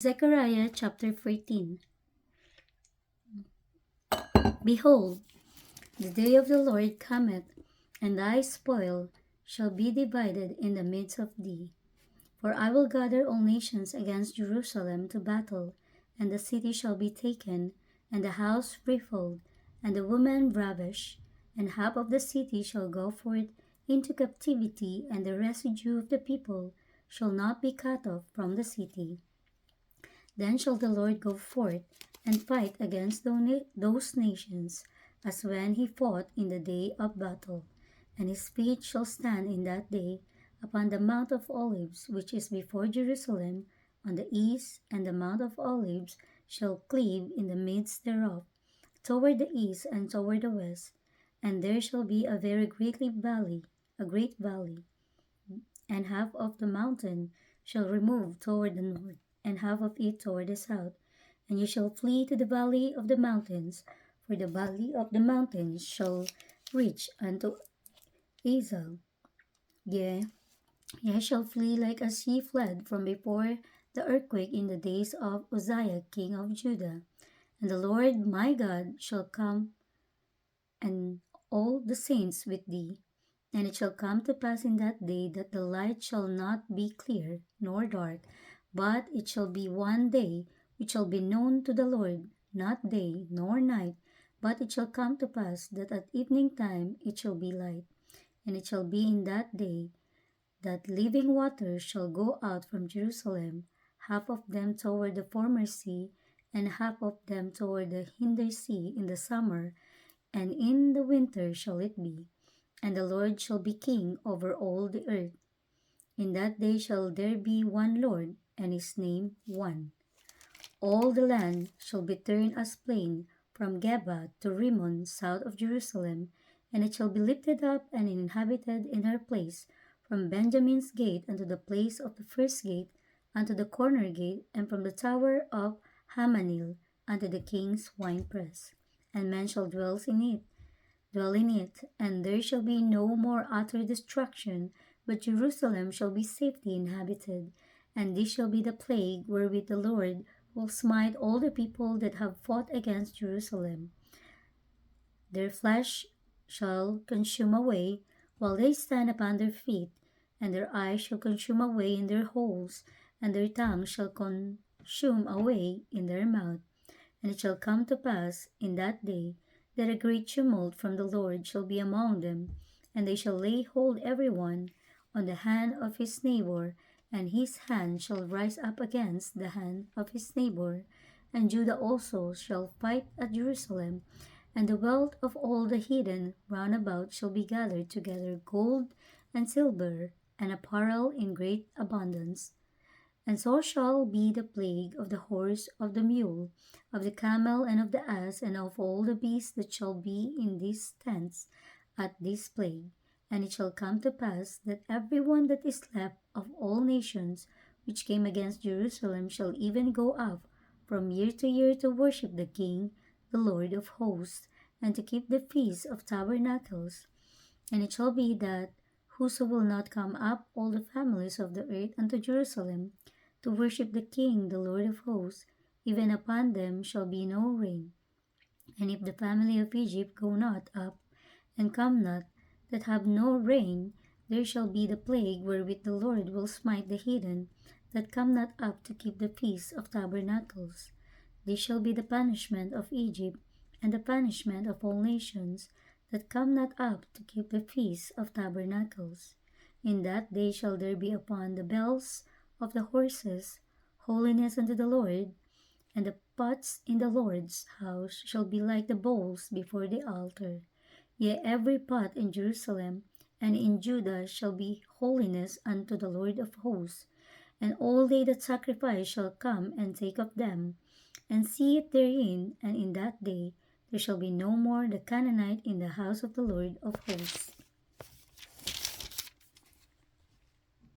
Zechariah chapter 14. Behold, the day of the Lord cometh, and thy spoil shall be divided in the midst of thee. For I will gather all nations against Jerusalem to battle, and the city shall be taken, and the house rifled, and the woman ravished, and half of the city shall go forth into captivity, and the residue of the people shall not be cut off from the city. Then shall the Lord go forth and fight against those nations, as when he fought in the day of battle. And his feet shall stand in that day upon the Mount of Olives, which is before Jerusalem, on the east, and the Mount of Olives shall cleave in the midst thereof, toward the east and toward the west. And there shall be a very great valley, and half of the mountain shall remove toward the north, and half of it toward the south. And you shall flee to the valley of the mountains, for the valley of the mountains shall reach unto Azal. Yea, ye shall flee like as ye fled from before the earthquake in the days of Uzziah king of Judah. And the Lord my God shall come, and all the saints with thee. And it shall come to pass in that day that the light shall not be clear nor dark, but it shall be one day which shall be known to the Lord, not day nor night. But it shall come to pass that at evening time it shall be light. And it shall be in that day that living waters shall go out from Jerusalem, half of them toward the former sea, and half of them toward the hinder sea in the summer, and in the winter shall it be. And the Lord shall be king over all the earth. In that day shall there be one Lord, and his name one. All the land shall be turned as plain from Geba to Rimmon south of Jerusalem, and it shall be lifted up and inhabited in her place, from Benjamin's gate unto the place of the first gate, unto the corner gate, and from the tower of Hamanil unto the king's winepress. And men shall dwell in it, and there shall be no more utter destruction, but Jerusalem shall be safely inhabited. And this shall be the plague wherewith the Lord will smite all the people that have fought against Jerusalem. Their flesh shall consume away while they stand upon their feet, and their eyes shall consume away in their holes, and their tongue shall consume away in their mouth. And it shall come to pass in that day that a great tumult from the Lord shall be among them, and they shall lay hold every one on the hand of his neighbor, and his hand shall rise up against the hand of his neighbor. And Judah also shall fight at Jerusalem, and the wealth of all the heathen round about shall be gathered together, gold and silver, and apparel in great abundance. And so shall be the plague of the horse, of the mule, of the camel, and of the ass, and of all the beasts that shall be in these tents at this plague. And it shall come to pass that every one that is left of all nations which came against Jerusalem shall even go up from year to year to worship the King, the Lord of hosts, and to keep the feast of tabernacles. And it shall be that whoso will not come up, all the families of the earth, unto Jerusalem, to worship the King, the Lord of hosts, even upon them shall be no rain. And if the family of Egypt go not up, and come not, that have no rain, there shall be the plague wherewith the Lord will smite the heathen that come not up to keep the feast of tabernacles. This shall be the punishment of Egypt, and the punishment of all nations that come not up to keep the feast of tabernacles. In that day shall there be upon the bells of the horses holiness unto the Lord, and the pots in the Lord's house shall be like the bowls before the altar. Yea, every pot in Jerusalem and in Judah shall be holiness unto the Lord of hosts. And all they that sacrifice shall come and take of them, and see it therein, and in that day there shall be no more the Canaanite in the house of the Lord of hosts.